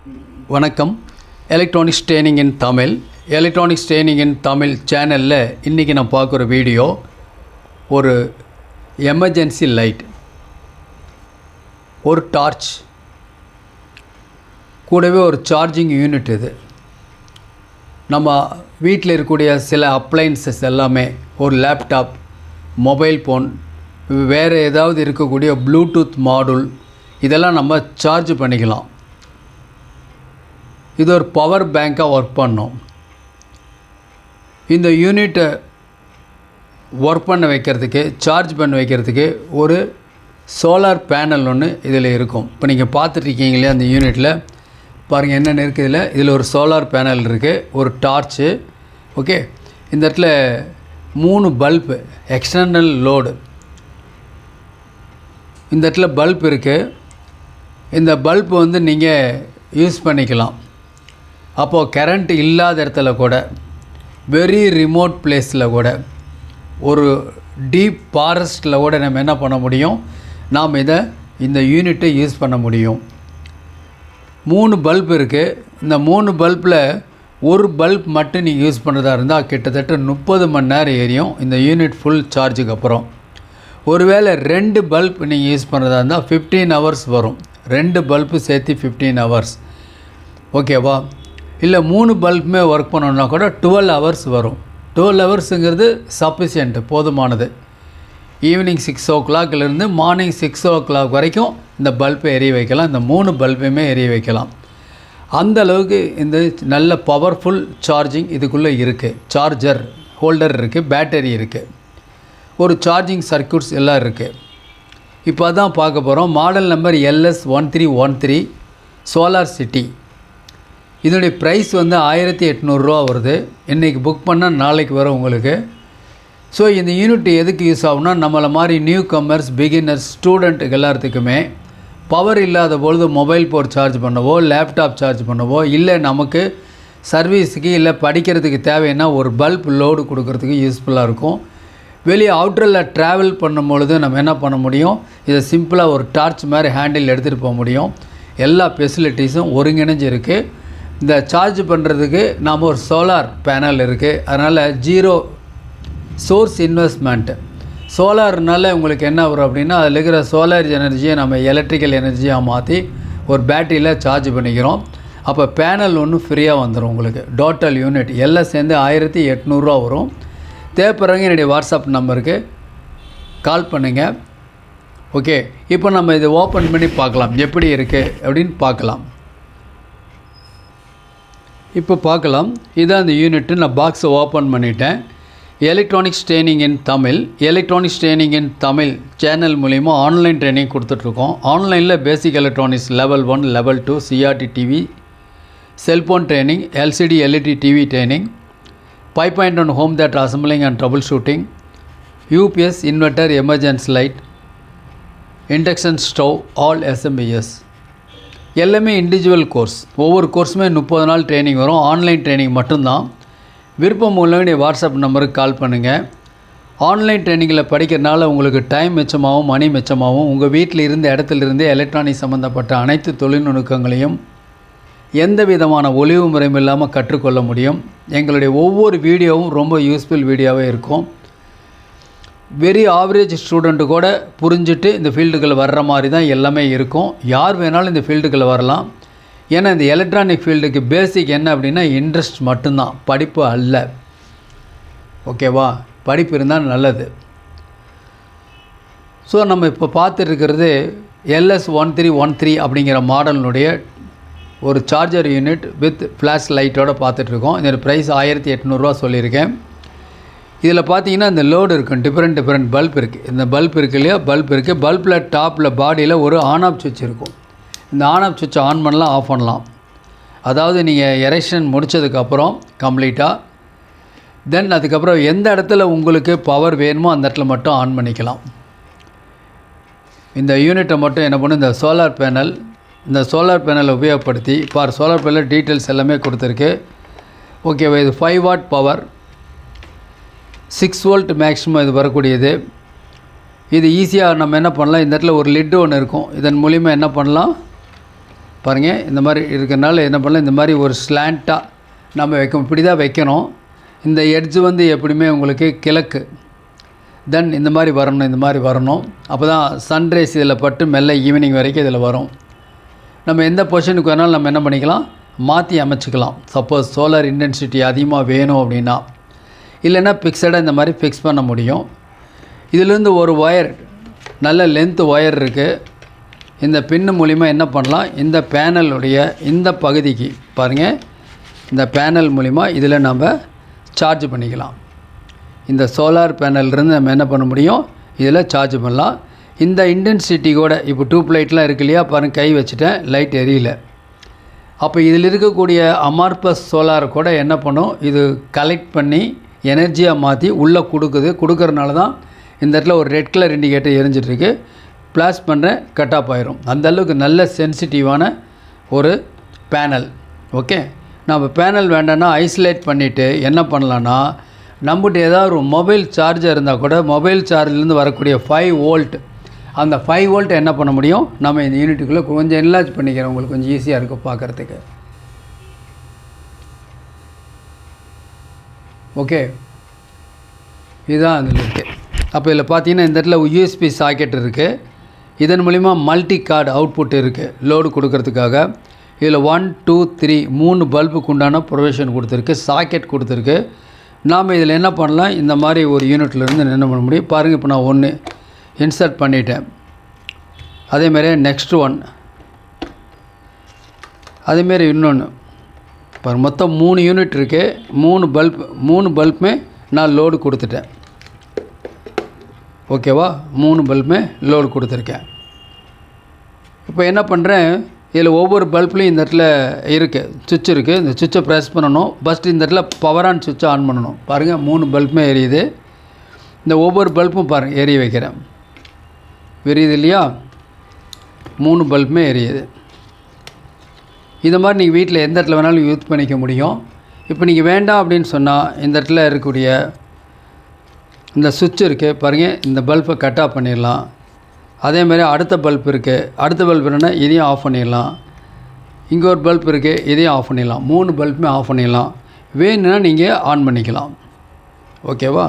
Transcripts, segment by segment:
வணக்கம். Electronics training in Tamil சேனலில் இன்றைக்கி நான் பார்க்குற வீடியோ ஒரு எமர்ஜென்சி லைட், ஒரு டார்ச், கூடவே ஒரு சார்ஜிங் யூனிட். இது நம்ம வீட்டில் இருக்கக்கூடிய சில அப்ளைன்சஸ் எல்லாமே, ஒரு லேப்டாப், மொபைல் ஃபோன், வேறு ஏதாவது இருக்கக்கூடிய ப்ளூடூத் மாடுல், இதெல்லாம் நம்ம சார்ஜ் பண்ணிக்கலாம். இது ஒரு பவர் பேங்காக ஒர்க் பண்ணோம். இந்த யூனிட்டை ஒர்க் பண்ண வைக்கிறதுக்கு, சார்ஜ் பண்ண வைக்கிறதுக்கு ஒரு சோலார் பேனல் ஒன்று இதில் இருக்கும். இப்போ நீங்கள் பார்த்துட்ருக்கீங்களே அந்த யூனிட்டில் பாருங்கள் என்னென்ன இருக்குது. இதில் ஒரு சோலார் பேனல் இருக்குது, ஒரு டார்ச்சு. ஓகே, இந்த இடத்துல 3 பல்பு, எக்ஸ்டர்னல் லோடு. இந்த இடத்துல பல்ப் இருக்குது. இந்த பல்ப் வந்து நீங்கள் யூஸ் பண்ணிக்கலாம். அப்போது கரண்ட் இல்லாத இடத்துல கூட, வெரி ரிமோட் பிளேஸில் கூட, ஒரு டீப் ஃபாரஸ்ட்டில் கூட நம்ம என்ன பண்ண முடியும், நாம் இந்த யூனிட்டை யூஸ் பண்ண முடியும். 3 பல்ப் இருக்குது. இந்த 3 பல்பில் ஒரு பல்ப் மட்டும் நீங்கள் யூஸ் பண்ணுறதா இருந்தால் கிட்டத்தட்ட 30 மணி நேரம் எரியும் இந்த யூனிட் ஃபுல் சார்ஜுக்கு அப்புறம். ஒருவேளை 2 பல்ப் நீங்கள் யூஸ் பண்ணுறதா இருந்தால் 15 ஹவர்ஸ் வரும். 2 பல்பு சேர்த்து 15 ஹவர்ஸ். ஓகேவா? இல்லை 3 பல்புமே ஒர்க் பண்ணோன்னா கூட 12 ஹவர்ஸ் வரும். 12 ஹவர்ஸுங்கிறது சஃபிஷியன்ட்டு, போதுமானது. ஈவினிங் 6 o'clockலேருந்து மார்னிங் 6 o'clock வரைக்கும் இந்த பல்பை எரிய வைக்கலாம். இந்த 3 பல்பையுமே எரிய வைக்கலாம். அந்த அளவுக்கு இந்த நல்ல பவர்ஃபுல் சார்ஜிங் இதுக்குள்ளே இருக்குது. சார்ஜர் ஹோல்டர் இருக்குது, பேட்டரி இருக்குது, ஒரு சார்ஜிங் சர்க்யூட்ஸ் எல்லாம் இருக்குது. இப்போ தான் பார்க்க போகிறோம். Model number LS1313 solar city. இதனுடைய ப்ரைஸ் வந்து 1800 வருது. இன்றைக்கி புக் பண்ணால் நாளைக்கு வரும் உங்களுக்கு. ஸோ இந்த யூனிட் எதுக்கு யூஸ் ஆகும்னா, நம்மளை மாதிரி நியூ கம்மர்ஸ், பிகினர்ஸ், ஸ்டூடெண்ட்டுக்கு எல்லாத்துக்குமே பவர் இல்லாத பொழுது மொபைல் ஃபோன் சார்ஜ் பண்ணவோ, லேப்டாப் சார்ஜ் பண்ணவோ, இல்லை நமக்கு சர்வீஸுக்கு இல்லை படிக்கிறதுக்கு தேவைன்னா ஒரு பல்ப் லோடு கொடுக்கறதுக்கு யூஸ்ஃபுல்லாக இருக்கும். வெளியே அவுட்டரில் ட்ராவல் பண்ணும்பொழுது நம்ம என்ன பண்ண முடியும், இதை சிம்பிளாக ஒரு டார்ச் மாதிரி ஹேண்டில் எடுத்துகிட்டு போக முடியும். எல்லா ஃபெசிலிட்டிஸும் ஒருங்கிணைஞ்சு இருக்குது. இந்த சார்ஜ் பண்ணுறதுக்கு நாம் ஒரு சோலார் பேனல் இருக்குது. அதனால் 0 சோர்ஸ் இன்வெஸ்ட்மெண்ட்டு. சோலார்னால உங்களுக்கு என்ன வரும் அப்படின்னா, அதில் இருக்கிற சோலார் எனர்ஜியை நம்ம எலக்ட்ரிக்கல் எனர்ஜியாக மாற்றி ஒரு பேட்டரியில் சார்ஜ் பண்ணிக்கிறோம். அப்போ பேனல் ஒன்று ஃப்ரீயாக வந்துடும் உங்களுக்கு. டோட்டல் யூனிட் எல்லாம் சேர்ந்து 1800 வரும். தேவைப்படுறவங்க என்னுடைய வாட்ஸ்அப் நம்பருக்கு கால் பண்ணுங்கள். ஓகே, இப்போ நம்ம இதை ஓப்பன் பண்ணி பார்க்கலாம் எப்படி இருக்குது அப்படின்னு பார்க்கலாம். இப்போ பார்க்கலாம். இதான் அந்த யூனிட்டு. நான் பாக்ஸை ஓப்பன் பண்ணிட்டேன். Electronics training in Tamil channel மூலிமா ஆன்லைன் ட்ரைனிங் கொடுத்துட்ருக்கோம். ஆன்லைனில் basic electronics level 1, level 2, CRT TV, cellphone training, LCD LED TV training, 5.1 home theatre assembling and troubleshooting, UPS inverter, emergency light, induction stove, all SMBS. எல்லாமே individual course. ஒவ்வொரு கோர்ஸுமே 30 நாள் training வரும். Online training மட்டும்தான். விருப்பம் உள்ளவங்க WhatsApp நம்பருக்கு கால் பண்ணுங்கள். ஆன்லைன் ட்ரைனிங்கில் படிக்கிறதுனால உங்களுக்கு டைம் மிச்சமாகவும் மணி மிச்சமாகவும் உங்கள் வீட்டில் இருந்த இடத்துலேருந்தே எலக்ட்ரானிக் சம்மந்தப்பட்ட அனைத்து தொழில்நுட்பங்களையும் எந்த விதமான ஒளிவு முறையும் இல்லாமல் கற்றுக்கொள்ள முடியும். எங்களுடைய ஒவ்வொரு வீடியோவும் ரொம்ப யூஸ்ஃபுல் வீடியோவாக இருக்கும். வெரி ஆவரேஜ் ஸ்டூடெண்ட்டு கூட புரிஞ்சுட்டு இந்த ஃபீல்டுக்குள்ளே வர்ற மாதிரி தான் எல்லாமே இருக்கும். யார் வேணாலும் இந்த ஃபீல்டுக்குள்ளே வரலாம். ஏன்னா இந்த எலக்ட்ரானிக் ஃபீல்டுக்கு பேசிக் என்ன அப்படின்னா இன்ட்ரெஸ்ட் மட்டும்தான், படிப்பு அல்ல. ஓகேவா? படிப்பு இருந்தால் நல்லது. ஸோ நம்ம இப்போ பார்த்துருக்கிறது LS1313 அப்படிங்கிற மாடலினுடைய ஒரு சார்ஜர் யூனிட் வித் ஃப்ளாஷ் லைட்டோடு பார்த்துட்ருக்கோம். இதோட ப்ரைஸ் 1800 சொல்லியிருக்கேன். இதில் பார்த்தீங்கன்னா இந்த லோடு இருக்கும். டிஃப்ரெண்ட் பல்ப் இருக்குது. இந்த பல்ப் இருக்குது இல்லையா, பல்ப் இருக்குது. பல்பில் டாப்பில் பாடியில் ஒரு ஆன் ஆஃப் சுவிட்ச் இருக்கும். இந்த ஆன் ஆஃப் சுவிட்சை ஆன் பண்ணலாம், ஆஃப் பண்ணலாம். அதாவது நீங்கள் எரெக்ஷன் முடித்ததுக்கப்புறம் கம்ப்ளீட்டாக தென் அதுக்கப்புறம் எந்த இடத்துல உங்களுக்கு பவர் வேணுமோ அந்த இடத்துல மட்டும் ஆன் பண்ணிக்கலாம். இந்த யூனிட்டை மட்டும் என்ன பண்ணும், இந்த சோலார் பேனலை உபயோகப்படுத்தி சோலார் பேனல் டீட்டெயில்ஸ் எல்லாமே கொடுத்துருக்கு. ஓகேவா? இது 5 வாட் பவர், 6 வோல்ட் மேக்ஸிமம் இது வரக்கூடியது. இது ஈஸியாக நம்ம என்ன பண்ணலாம், இந்த இடத்துல ஒரு லிட்டு ஒன்று இருக்கும். இதன் மூலிமா என்ன பண்ணலாம், பாருங்கள். இந்த மாதிரி இருக்கிறனால என்ன பண்ணலாம், இந்த மாதிரி ஒரு ஸ்லாண்ட்டாக நம்ம வைக்கணும். இப்படி தான் வைக்கணும். இந்த எட்ஜ் வந்து எப்படியுமே உங்களுக்கு கிழக்கு, தென் இந்த மாதிரி வரணும், இந்த மாதிரி வரணும். அப்போ தான் சன்ரைஸ் இதில் பட்டு மெல்ல ஈவினிங் வரைக்கும் இதில் வரும். நம்ம எந்த பொசிஷனுக்கு வேணாலும் நம்ம என்ன பண்ணிக்கலாம், மாற்றி அமைச்சிக்கலாம். சப்போஸ் சோலார் இன்டென்சிட்டி அதிகமாக வேணும் அப்படின்னா, இல்லைன்னா ஃபிக்ஸடாக இந்த மாதிரி ஃபிக்ஸ் பண்ண முடியும். இதிலேருந்து ஒரு ஒயர், நல்ல லென்த் ஒயர் இருக்குது. இந்த பின்னு மூலிமா என்ன பண்ணலாம், இந்த பேனலுடைய இந்த பகுதிக்கு பாருங்கள், இந்த பேனல் மூலிமா இதில் நம்ம சார்ஜ் பண்ணிக்கலாம். இந்த சோலார் பேனல்லேருந்து நம்ம என்ன பண்ண முடியும், இதில் சார்ஜ் பண்ணலாம். இந்த இன்டென்சிட்டி கூட இப்போ டியூப் லைட்லாம் இருக்கு இல்லையா, பாருங்கள் கை வச்சுட்டேன், லைட் எரியல. அப்போ இதில் இருக்கக்கூடிய அமார்பஸ் சோலார் கூட என்ன பண்ணும், இது கலெக்ட் பண்ணி எனர்ஜியாக மாற்றி உள்ளே கொடுக்கறனால தான் இந்த இடத்துல ஒரு ரெட் கலர் இண்டிகேட்டர் எரிஞ்சிட்ருக்கு. ப்ளாஸ் பண்ணுறேன், கட் ஆஃப் ஆயிரும். அந்தளவுக்கு நல்ல சென்சிட்டிவான ஒரு பேனல். ஓகே, நம்ம பேனல் வேண்டாம்னா ஐசோலேட் பண்ணிவிட்டு என்ன பண்ணலான்னா, நம்மகிட்ட ஏதாவது ஒரு மொபைல் சார்ஜர் இருந்தால் கூட மொபைல் சார்ஜர்லேருந்து வரக்கூடிய 5 வோல்ட், அந்த 5 வோல்ட் என்ன பண்ண முடியும், நம்ம இந்த யூனிட்டுக்குள்ளே கொஞ்சம் என்லார்ஜ் பண்ணிக்கிறோம், உங்களுக்கு கொஞ்சம் ஈஸியாக இருக்கும் பார்க்குறதுக்கு. ஓகே, இதுதான் அதில் இருக்குது. அப்போ இதில் பார்த்தீங்கன்னா இந்த இடத்துல யூஎஸ்பி சாக்கெட் இருக்குது. இதன் மூலிமா மல்டி கார்டு அவுட்புட் இருக்குது லோடு கொடுக்கறதுக்காக. இதில் 1 2 3 3 பல்புக்கு உண்டான ப்ரொவிஷன் கொடுத்துருக்கு, சாக்கெட் கொடுத்துருக்கு. நாம் இதில் என்ன பண்ணலாம், இந்த மாதிரி ஒரு யூனிட்லேருந்து என்ன பண்ண முடியும் பாருங்கள். இப்போ நான் ஒன்று இன்சர்ட் பண்ணிட்டேன். அதேமாரி நெக்ஸ்ட் ஒன், அதேமாரி இன்னொன்று பாருங்கள். மொத்தம் 3 யூனிட் இருக்குது. 3 பல்புமே நான் லோடு கொடுத்துட்டேன். ஓகேவா, 3 பல்புமே லோடு கொடுத்துருக்கேன். இப்போ என்ன பண்ணுறேன், இதில் ஒவ்வொரு பல்ப்லேயும் இந்த இடத்துல இருக்குது சுவிட்ச் இருக்குது. இந்த சுவிட்சை ப்ரெஸ் பண்ணணும். ஃபஸ்ட்டு இந்த இடத்துல பவர் ஆன் சுவிட்சை ஆன் பண்ணணும். பாருங்கள் 3 பல்புமே எரியுது. இந்த ஒவ்வொரு பல்பும் பாருங்கள் எரிய வைக்கிறேன், எரியுது இல்லையா, 3 பல்புமே எரியுது. இந்த மாதிரி நீங்கள் வீட்டில் எந்த இடத்துல வேணாலும் யூஸ் பண்ணிக்க முடியும். இப்போ நீங்கள் வேண்டாம் அப்படின்னு சொன்னால் இந்த இடத்துல இருக்கக்கூடிய இந்த சுவிட்ச் இருக்குது பாருங்கள், இந்த பல்பை கட் ஆஃப் பண்ணிடலாம். அதேமாதிரி அடுத்த பல்ப் இருக்குது, அடுத்த பல்ப் என்னென்னா இதையும் ஆஃப் பண்ணிடலாம். இங்கே ஒரு பல்ப் இருக்குது, இதையும் ஆஃப் பண்ணிடலாம். 3 பல்புமே ஆஃப் பண்ணிடலாம். வேணும்னா நீங்கள் ஆன் பண்ணிக்கலாம். ஓகேவா,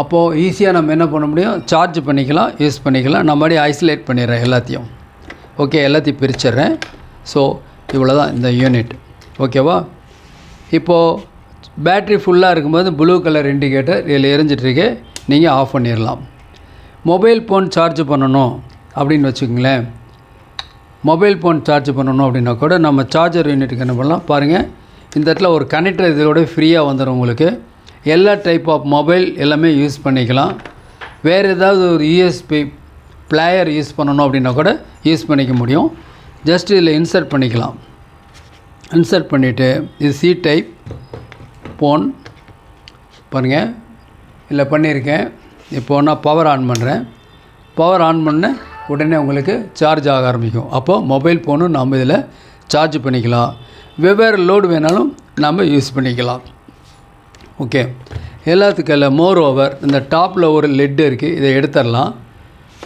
அப்போது ஈஸியாக நம்ம என்ன பண்ண முடியும், சார்ஜ் பண்ணிக்கலாம், யூஸ் பண்ணிக்கலாம். நான் மறுபடியும் ஐசோலேட் பண்ணிடுறேன் எல்லாத்தையும். ஓகே, எல்லாத்தையும் பிரிச்சிடுறேன். ஸோ இவ்வளோ தான் இந்த யூனிட். ஓகேவா, இப்போது பேட்ரி ஃபுல்லாக இருக்கும்போது ப்ளூ கலர் இண்டிகேட்டர் இதில் எரிஞ்சிட்ருக்கு, நீங்கள் ஆஃப் பண்ணிடலாம். மொபைல் ஃபோன் சார்ஜ் பண்ணணும் அப்படின்னு வச்சுக்கோங்களேன். மொபைல் ஃபோன் சார்ஜ் பண்ணணும் அப்படின்னா கூட நம்ம சார்ஜர் யூனிட்டுக்கு என்ன பண்ணலாம் பாருங்கள். இந்த இடத்துல ஒரு கனெக்டர் இதோட ஃப்ரீயாக வந்துடும் உங்களுக்கு. எல்லா டைப் ஆஃப் மொபைல் எல்லாமே யூஸ் பண்ணிக்கலாம். வேறு ஏதாவது ஒரு யூஎஸ்பி பிளேயர் யூஸ் பண்ணணும் அப்படின்னா கூட யூஸ் பண்ணிக்க முடியும். ஜஸ்ட் இதில் இன்சர்ட் பண்ணிக்கலாம். இன்சர்ட் பண்ணிவிட்டு இது சி டைப் ஃபோன் பாருங்கள், இல்லை பண்ணியிருக்கேன். இப்போது நான் பவர் ஆன் பண்ணுறேன். பவர் ஆன் பண்ண உடனே உங்களுக்கு சார்ஜ் ஆக ஆரம்பிக்கும். அப்போது மொபைல் ஃபோனும் நாம் இதில் சார்ஜ் பண்ணிக்கலாம். வெவ்வேறு லோடு வேணாலும் நம்ம யூஸ் பண்ணிக்கலாம். ஓகே, எல்லாத்துக்கும் இல்லை. மோர் ஓவர் இந்த டாப்பில் ஒரு லெட் இருக்குது, இதை எடுத்துடலாம்.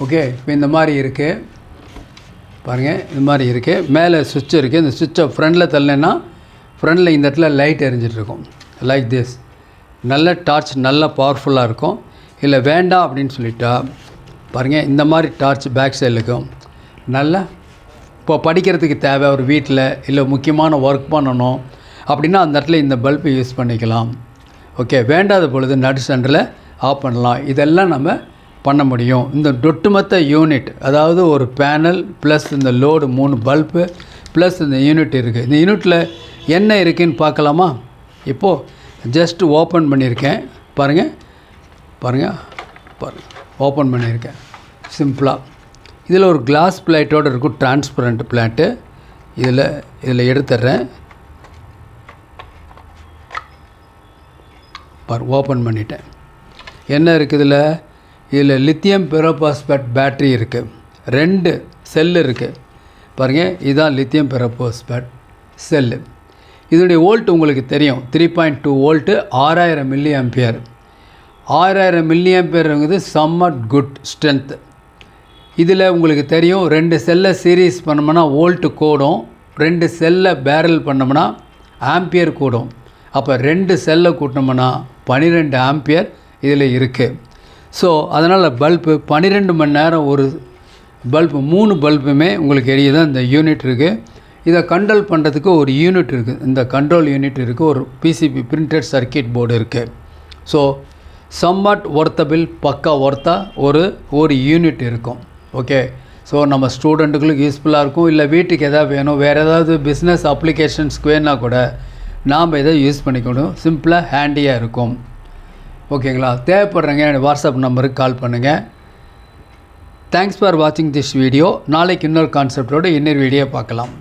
ஓகே, இப்போ இந்த மாதிரி இருக்குது பாருங்கள், இந்த மாதிரி இருக்குது. மேலே சுவிட்ச் இருக்குது. இந்த சுவிட்சை ஃப்ரண்டில் தள்ளேன்னா ஃப்ரண்டில் இந்த இடத்துல லைட் எரிஞ்சிட்ருக்கும் லைக் திஸ். நல்ல டார்ச், நல்ல பவர்ஃபுல்லாக இருக்கும். இல்லை வேண்டாம் அப்படின்னு சொல்லிட்டா பாருங்கள், இந்த மாதிரி டார்ச் பேக் சைடில் இருக்கும். நல்லா இப்போ படிக்கிறதுக்கு தேவை ஒரு வீட்டில், இல்லை முக்கியமான ஒர்க் பண்ணணும் அப்படின்னா அந்த இடத்துல இந்த பல்பை யூஸ் பண்ணிக்கலாம். ஓகே, வேண்டாத பொழுது நடு சென்டரில் ஆஃப் பண்ணலாம். இதெல்லாம் நம்ம பண்ண முடியும். இந்த ஒட்டுமொத்த யூனிட், அதாவது ஒரு பேனல் ப்ளஸ் இந்த லோடு 3 பல்பு ப்ளஸ் இந்த யூனிட் இருக்குது. இந்த யூனிட்டில் என்ன இருக்குதுன்னு பார்க்கலாமா? இப்போது ஜஸ்ட் ஓப்பன் பண்ணியிருக்கேன் பாருங்கள், பாருங்கள் ஓப்பன் பண்ணியிருக்கேன் சிம்பிளாக. இதில் ஒரு கிளாஸ் பிளேட்டோடு இருக்கும், டிரான்ஸ்பரண்ட் பிளேட்டு. இதில் எடுத்துடுறேன். ஓப்பன் பண்ணிட்டேன். என்ன இருக்குது இதில் லித்தியம் பெரோபாஸ்பேட் பேட்ரி இருக்குது. 2 செல்லு இருக்குது பாருங்கள். இதுதான் லித்தியம் பெரோபாஸ்பேட் செல்லு. இதனுடைய வோல்ட் உங்களுக்கு தெரியும், 3.2 வோல்ட்டு, 6000 மில்லி ஆம்பியர். 6000 மில்லி ஆம்பியருங்கிறது சம்மட் குட் ஸ்ட்ரென்த். இதில் உங்களுக்கு தெரியும் 2 செல்லை சீரீஸ் பண்ணோம்னா வோல்ட்டு கூடும், 2 செல்லை பேரல் பண்ணோம்னா ஆம்பியர் கூடும். அப்போ 2 செல்லை கூட்டினோம்னா 12 ஆம்பியர் இதில் இருக்குது. ஸோ அதனால் பல்பு 12 மணி நேரம் ஒரு பல்பு 3 பல்புமே உங்களுக்கு எரியுது. இந்த யூனிட் இருக்குது. இதை கண்ட்ரோல் பண்ணுறதுக்கு ஒரு யூனிட் இருக்குது. இந்த கண்ட்ரோல் யூனிட் இருக்குது. ஒரு பிசிபி பிரிண்டட் சர்க்கியூட் போர்டு இருக்குது. ஸோ சம்வாட் ஒர்த்தபிள் பக்கா ஒர்த்தாக ஒரு யூனிட் இருக்கும். ஓகே. ஸோ நம்ம ஸ்டூடெண்ட்டுகளுக்கு யூஸ்ஃபுல்லாக இருக்கும். இல்லை வீட்டுக்கு எதாவது வேணும், வேறு ஏதாவது பிஸ்னஸ் அப்ளிகேஷன்ஸ்க்கு வேணா கூட நாம் இதை யூஸ் பண்ணிக்கணும். சிம்பிளாக ஹேண்டியாக இருக்கும். ஓகேங்களா? தேவைப்படுறங்க என்னோடய வாட்ஸ்அப் நம்பருக்கு கால் பண்ணுங்கள். தேங்க்ஸ் ஃபார் வாட்சிங் திஸ் வீடியோ. நாளைக்கு இன்னொரு கான்செப்டோடு இன்னொரு வீடியோ பார்க்கலாம்.